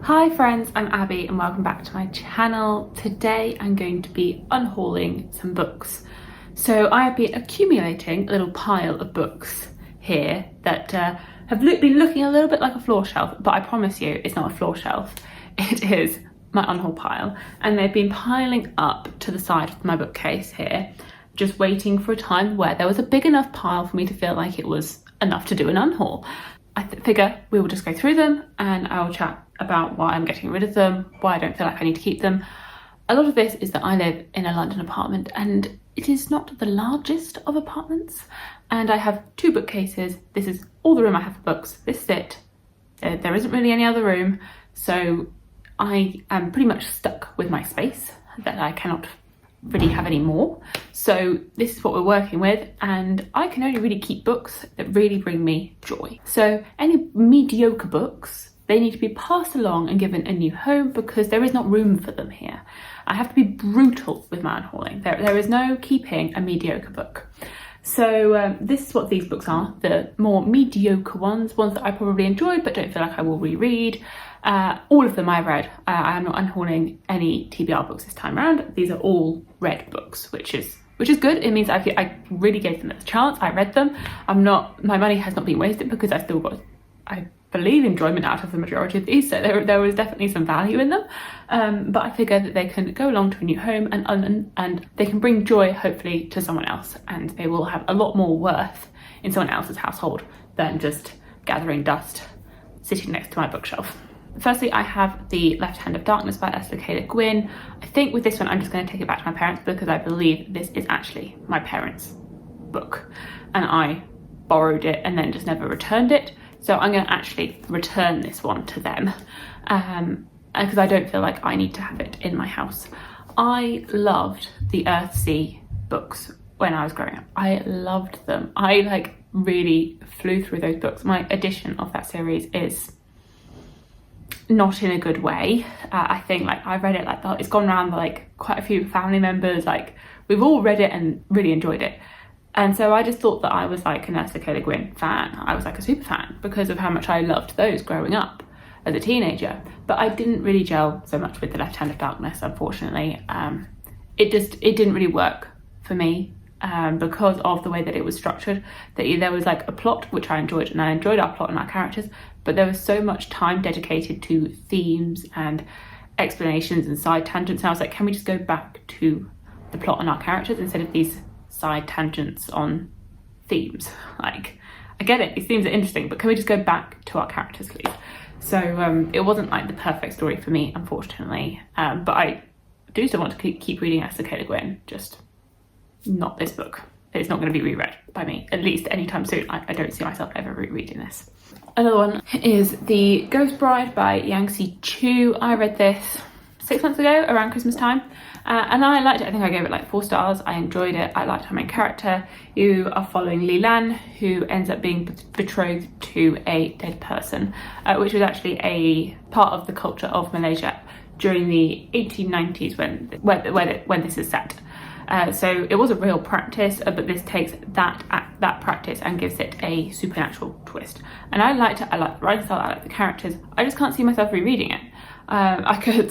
Hi friends, I'm Abby and welcome back to my channel. Today I'm going to be unhauling some books. So I have been accumulating a little pile of books here that have been looking a little bit like a floor shelf, but I promise you it's not a floor shelf. It is my unhaul pile, and they've been piling up to the side of my bookcase here, just waiting for a time where there was a big enough pile for me to feel like it was enough to do an unhaul. I figure we will just go through them and I'll chat about why I'm getting rid of them, why I don't feel like I need to keep them. A lot of this is that I live in a London apartment and it is not the largest of apartments, and I have two bookcases. This is all the room I have for books. This is it. There isn't really any other room, so I am pretty much stuck with my space that I cannot really have any more. So this is what we're working with, and I can only really keep books that really bring me joy. So any mediocre books, they need to be passed along and given a new home because there is not room for them here. I have to be brutal with my unhauling. There is no keeping a mediocre book. So this is what these books are, the more mediocre ones that I probably enjoyed but don't feel like I will reread. All of them I've read. I am not unhauling any TBR books this time around. These are all read books, which is good. It means I really gave them a chance. I read them. My money has not been wasted because I still got, I believe, enjoyment out of the majority of these, so there was definitely some value in them, but I figure that they can go along to a new home and they can bring joy hopefully to someone else, and they will have a lot more worth in someone else's household than just gathering dust sitting next to my bookshelf. Firstly, I have The Left Hand of Darkness by Ursula K. Le Guin. I think with this one I'm just going to take it back to my parents because I believe this is actually my parents' book and I borrowed it and then just never returned it. So I'm going to actually return this one to them because I don't feel like I need to have it in my house. I loved the Earthsea books when I was growing up. I loved them. I really flew through those books. My edition of that series is not in a good way. I think I've read it it's gone around quite a few family members. We've all read it and really enjoyed it. And so I just thought that I was an Ursula K. Le Guin fan. I was a super fan because of how much I loved those growing up as a teenager. But I didn't really gel so much with The Left Hand of Darkness, unfortunately. It didn't really work for me because of the way that it was structured. That there was a plot, which I enjoyed, and I enjoyed our plot and our characters, but there was so much time dedicated to themes and explanations and side tangents. And I was like, can we just go back to the plot and our characters instead of these side tangents on themes? I get it, these themes are interesting, but can we just go back to our characters, please? So it wasn't the perfect story for me, unfortunately, but I do still want to keep reading Ursula K. Le Guin, just not this book. It's not going to be reread by me, at least anytime soon. I don't see myself ever rereading this. Another one is The Ghost Bride by Yang-Si Chu. I read this 6 months ago around Christmas time. And I liked it. I think I gave it 4 stars. I enjoyed it. I liked her main character. You are following Li Lan, who ends up being betrothed to a dead person, which was actually a part of the culture of Malaysia during the 1890s when this is set. So it was a real practice, but this takes that practice and gives it a supernatural twist. And I liked it. I liked the writing style. I liked the characters. I just can't see myself rereading it.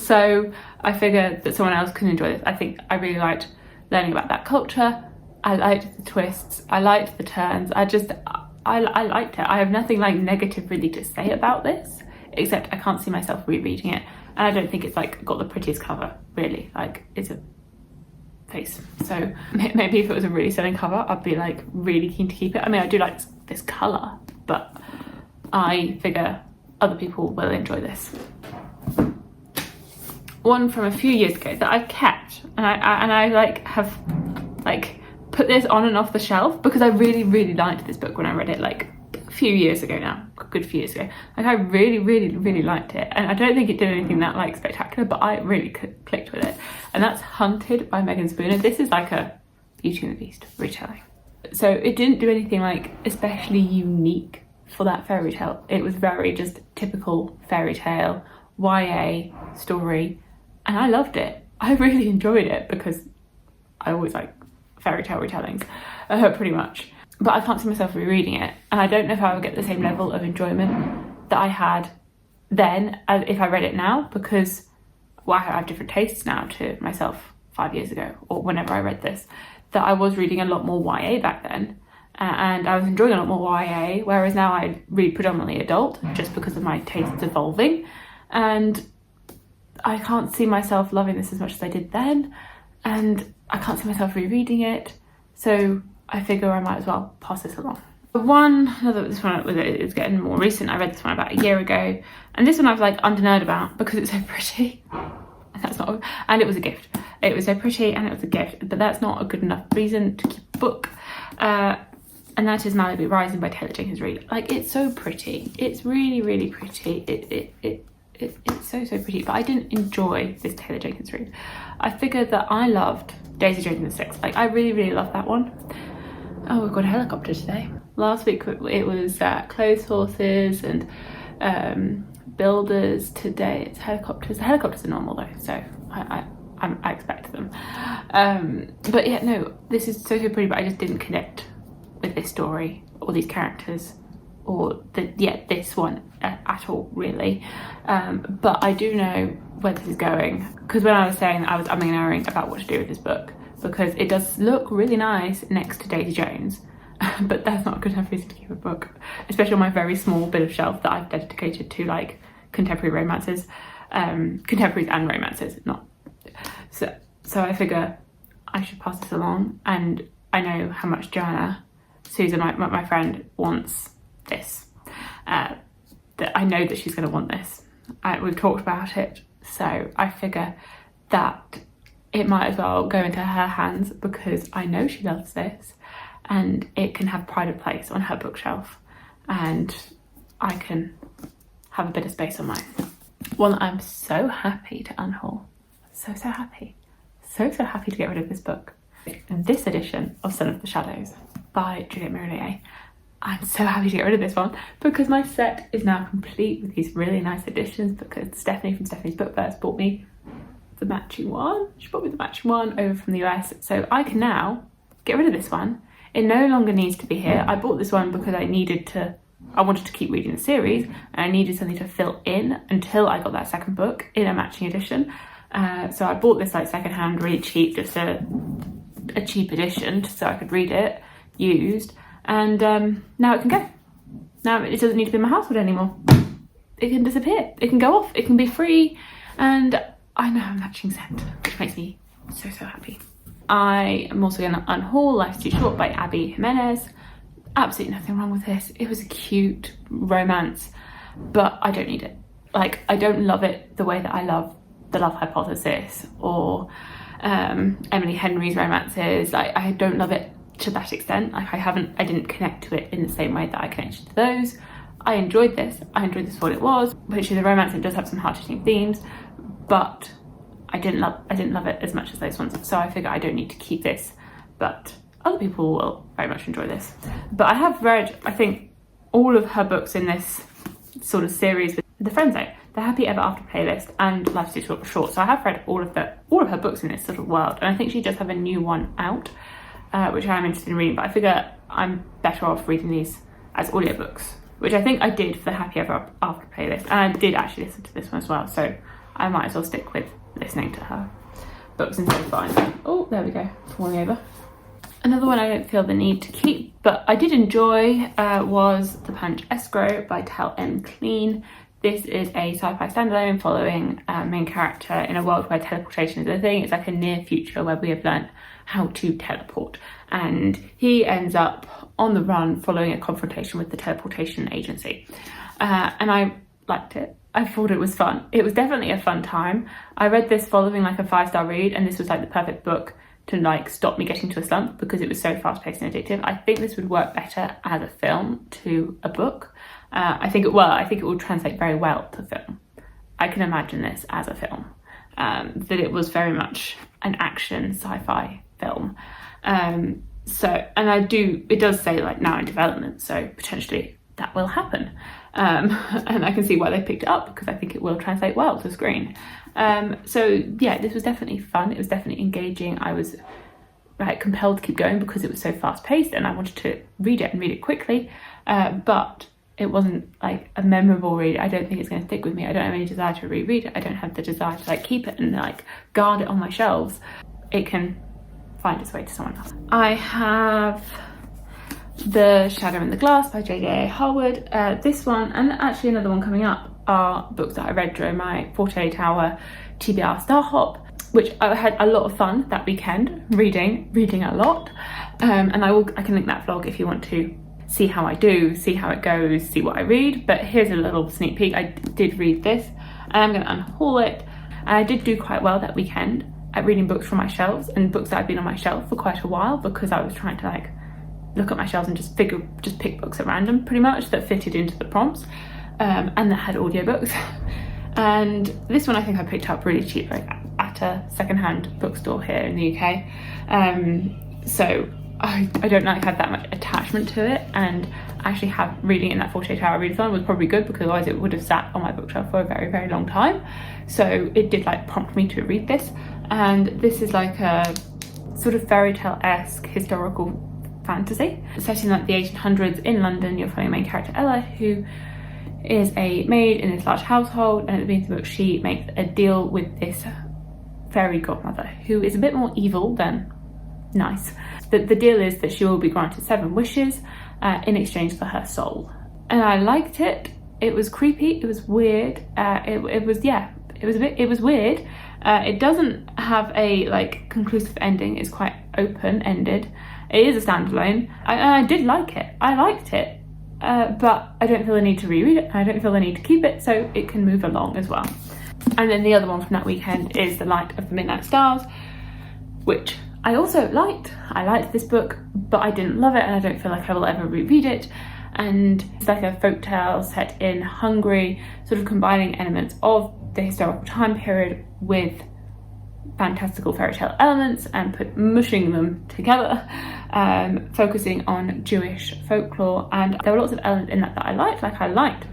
So I figured that someone else can enjoy this. I think I really liked learning about that culture. I liked the twists. I liked the turns. I liked it. I have nothing negative really to say about this, except I can't see myself rereading it. And I don't think it's got the prettiest cover, really. It's a face. So maybe if it was a really stunning cover, I'd be really keen to keep it. I mean, I do like this colour, but I figure other people will enjoy this. One from a few years ago that I've kept, and I have put this on and off the shelf because I really liked this book when I read it a few years ago now, a good few years ago. I really liked it, and I don't think it did anything that spectacular, but I really clicked with it, and that's Hunted by Megan Spooner. This is a Beauty and the Beast retelling, so it didn't do anything especially unique for that fairy tale. It was very just typical fairy tale YA story, and I loved it. I really enjoyed it because I always like fairy tale retellings, pretty much. But I can't see myself rereading it, and I don't know if I would get the same level of enjoyment that I had then if I read it now, because I have different tastes now to myself 5 years ago or whenever I read this, that I was reading a lot more YA back then, and I was enjoying a lot more YA, whereas now I read predominantly adult just because of my tastes evolving, and I can't see myself loving this as much as I did then, and I can't see myself rereading it, so I figure I might as well pass this along. This one is getting more recent. I read this one about a year ago, and this one I was like under-nerd about because it's so pretty. And it was a gift. It was so pretty and it was a gift, but that's not a good enough reason to keep a book. And that is Malibu Rising by Taylor Jenkins Reid. Like, it's so pretty. It's really, really pretty. It's so pretty, but I didn't enjoy this Taylor Jenkins Reid. I figured that I loved Daisy Jones and the Six. Like, I really, really loved that one. Oh, we've got a helicopter today. Last week it was clothes horses and builders. Today it's helicopters. The helicopters are normal though, so I expect them. But yeah, no, this is so pretty, but I just didn't connect with this story or these characters or this one at all, really. But I do know where this is going, because when I was saying I was umming and ahhing about what to do with this book, because it does look really nice next to Daisy Jones, but that's not a good enough reason to keep a book, especially on my very small bit of shelf that I've dedicated to like contemporary romances, contemporaries and romances, not so I figure I should pass this along. And I know how much Joanna, Susan, my friend, wants this, that I know that she's going to want this. We've talked about it, so I figure that it might as well go into her hands, because I know she loves this and it can have pride of place on her bookshelf, and I can have a bit of space on mine. Well, I'm so happy to unhaul. So happy. So happy to get rid of this book. This edition of Son of the Shadows by Juliette Mérolier. I'm so happy to get rid of this one, because my set is now complete with these really nice editions, because Stephanie from Stephanie's Bookverse bought me the matching one. She bought me the matching one over from the US, so I can now get rid of this one. It no longer needs to be here. I bought this one because I wanted to keep reading the series, and I needed something to fill in until I got that second book in a matching edition. So I bought this like secondhand, really cheap, just a cheap edition, so I could read it used, and now it can go. Now it doesn't need to be in my household anymore. It can disappear, it can go off, it can be free, and I now have a matching set, which makes me so happy. I am also going to unhaul Life's Too Short by Abby Jimenez. Absolutely nothing wrong with this. It was a cute romance, but I don't need it. Like, I don't love it the way that I love The Love Hypothesis or Emily Henry's romances. Like, I don't love it to that extent. Like, I didn't connect to it in the same way that I connected to those. I enjoyed this for what it was, which is a romance that does have some hard-hitting themes, but I didn't love it as much as those ones. So I figure I don't need to keep this, but other people will very much enjoy this. But I have read, I think, all of her books in this sort of series, with The Friend Zone, The Happy Ever After playlist, and Life's Too Short. So I have read all of her books in this sort of world, and I think she does have a new one out, which I am interested in reading. But I figure I'm better off reading these as audiobooks, which I think I did for the Happy Ever After playlist, and I did actually listen to this one as well. So I might as well stick with listening to her books instead of buying them. Oh, there we go, falling over. Another one I don't feel the need to keep, but I did enjoy, was The Punch Escrow by Tel M. Clean. This is a sci-fi standalone following a main character in a world where teleportation is a thing. It's like a near future where we have learnt how to teleport, and he ends up on the run following a confrontation with the teleportation agency. And I liked it. I thought it was fun. It was definitely a fun time. I read this following like a 5-star read, and this was like the perfect book to like stop me getting to a slump, because it was so fast-paced and addictive. I think this would work better as a film to a book. I think it will translate very well to film. I can imagine this as a film, that it was very much an action sci-fi film. It does say like now in development, so potentially that will happen. And I can see why they picked it up, because I think it will translate well to screen. So yeah, this was definitely fun. It was definitely engaging. I was compelled to keep going because it was so fast paced and I wanted to read it quickly. But it wasn't like a memorable read. I don't think it's going to stick with me. I don't have any desire to reread it. I don't have the desire to like keep it and like guard it on my shelves. It can find its way to someone else. I have The Shadow in the Glass by J.J. Harwood. This one and actually another one coming up are books that I read during my 48-hour TBR Star Hop, which I had a lot of fun that weekend reading a lot. And I can link that vlog if you want to see how I do, see how it goes, see what I read. But here's a little sneak peek. I did read this and I'm going to unhaul it. And I did do quite well that weekend at reading books from my shelves and books that had been on my shelf for quite a while, because I was trying to like look at my shelves and just pick books at random pretty much that fitted into the prompts, and that had audiobooks. And this one I think I picked up really cheap, like at a secondhand bookstore here in the UK. So I don't like have that much attachment to it, and actually have reading in that 48-hour readathon was probably good, because otherwise it would have sat on my bookshelf for a very, very long time. So it did like prompt me to read this. And this is like a sort of fairy tale-esque historical fantasy set in like the 1800s in London. You're following main character Ella, who is a maid in this large household, and at the beginning of the book she makes a deal with this fairy godmother who is a bit more evil than nice. The deal is that she will be granted 7 wishes in exchange for her soul. And I liked it. It was creepy, it was weird, it was weird. It doesn't have a like conclusive ending. It's quite open-ended. It is a standalone. I did like it. I liked it, but I don't feel the need to reread it. I don't feel the need to keep it, so it can move along as well. And then the other one from that weekend is The Light of the Midnight Stars, which I also liked. I liked this book, but I didn't love it, and I don't feel like I will ever reread it. And it's like a folktale set in Hungary, sort of combining elements of the historical time period with fantastical fairy tale elements and mushing them together, focusing on Jewish folklore. And there were lots of elements in that I liked. Like, I liked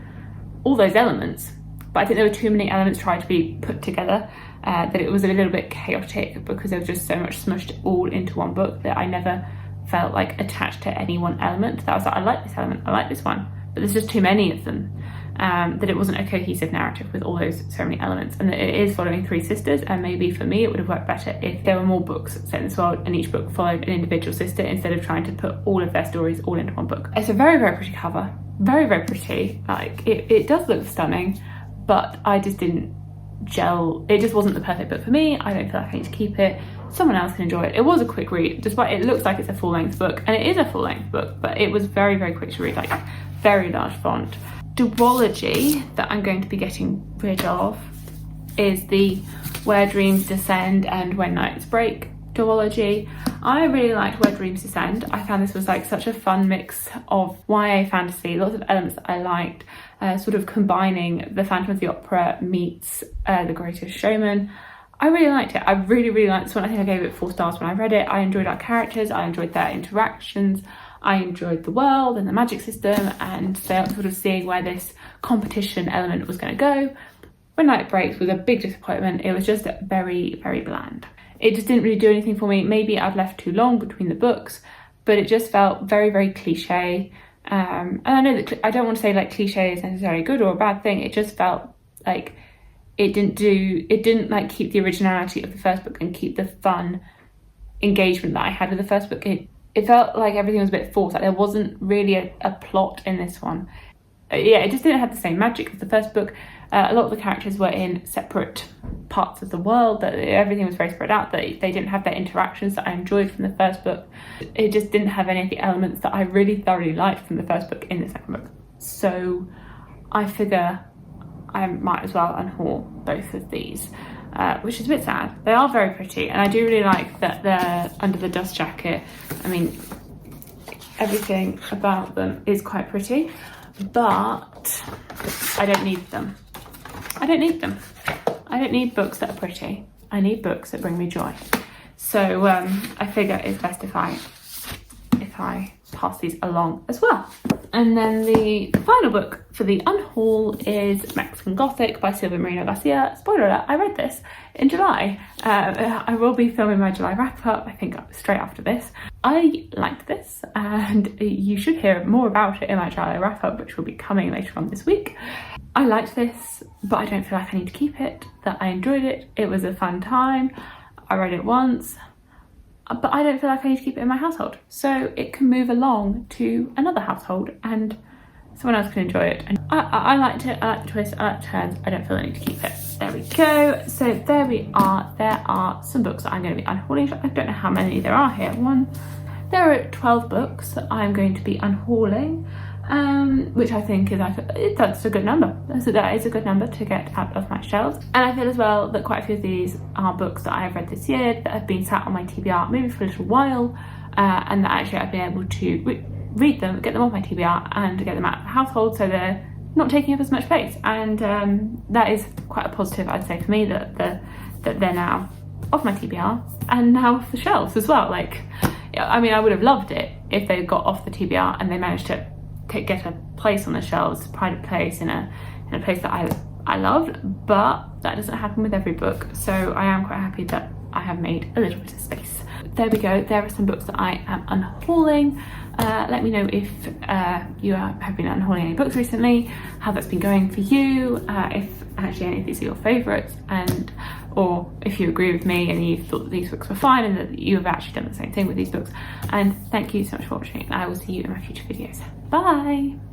all those elements, but I think there were too many elements trying to be put together, that it was a little bit chaotic, because there was just so much smushed all into one book that I never felt like attached to any one element. That I was like, I like this element, I like this one, but there's just too many of them. That it wasn't a cohesive narrative with all those so many elements, and that it is following 3 sisters, and maybe for me it would have worked better if there were more books set in this world and each book followed an individual sister instead of trying to put all of their stories all into one book. It's a very, very pretty cover, very, very pretty. Like it does look stunning, but I just didn't gel. It just wasn't the perfect book for me. I don't feel like I need to keep it. Someone else can enjoy it. It was a quick read, despite it looks like it's a full-length book, and it is a full-length book, but it was very, very quick to read, like very large font. Duology that I'm going to be getting rid of is the Where Dreams Descend and When Nights Break duology. I really liked Where Dreams Descend. I found this was like such a fun mix of YA fantasy, lots of elements that I liked, sort of combining the Phantom of the Opera meets The Greatest Showman. I really liked it. I really, really liked this one. I think I gave it 4 stars when I read it. I enjoyed our characters, I enjoyed their interactions, I enjoyed the world and the magic system, and so sort of seeing where this competition element was going to go. When Night Breaks was a big disappointment. It was just very, very bland. It just didn't really do anything for me. Maybe I've left too long between the books, but it just felt very, very cliche. And I know that I don't want to say like cliche is necessarily a good or a bad thing. It just felt like it didn't like keep the originality of the first book and keep the fun engagement that I had with the first book. It felt like everything was a bit forced, like there wasn't really a plot in this one. Yeah, it just didn't have the same magic as the first book. A lot of the characters were in separate parts of the world, that everything was very spread out, that they didn't have their interactions that I enjoyed from the first book. It just didn't have any of the elements that I really thoroughly liked from the first book in the second book. So I figure I might as well unhaul both of these. Which is a bit sad. They are very pretty, and I do really like that they're under the dust jacket. I mean, everything about them is quite pretty, but I don't need them. I don't need them. I don't need books that are pretty. I need books that bring me joy. So I figure it's best if I pass these along as well. And then the final book for the Unhaul is Mexican Gothic by Silvia Marino Garcia. Spoiler alert, I read this in July. I will be filming my July wrap-up, I think straight after this. I liked this, and you should hear more about it in my July wrap-up, which will be coming later on this week. I liked this, but I don't feel like I need to keep it, that I enjoyed it. It was a fun time. I read it once, but I don't feel like I need to keep it in my household. So it can move along to another household and someone else can enjoy it. And I liked it, I like the twist, I like the turns, I don't feel I need to keep it. There we go. So there we are. There are some books that I'm going to be unhauling. I don't know how many there are here. There are 12 books that I'm going to be unhauling, which I think is that's a good number. That is a good number to get out of my shelves. And I feel as well that quite a few of these are books that I have read this year that have been sat on my TBR maybe for a little while, and that actually I've been able to read them, get them off my TBR and get them out of the household, so they're not taking up as much space. And that is quite a positive, I'd say, for me, that they're now off my TBR and now off the shelves as well. Like, I mean, I would have loved it if they got off the TBR and they managed to get a place on the shelves, a private place in a place that I loved, but that doesn't happen with every book. So I am quite happy that I have made a little bit of space. There we go. There are some books that I am unhauling. Let me know if you have been unhauling any books recently, how that's been going for you, if actually any of these are your favourites, or if you agree with me and you thought that these books were fine and that you have actually done the same thing with these books. And thank you so much for watching, and I will see you in my future videos. Bye!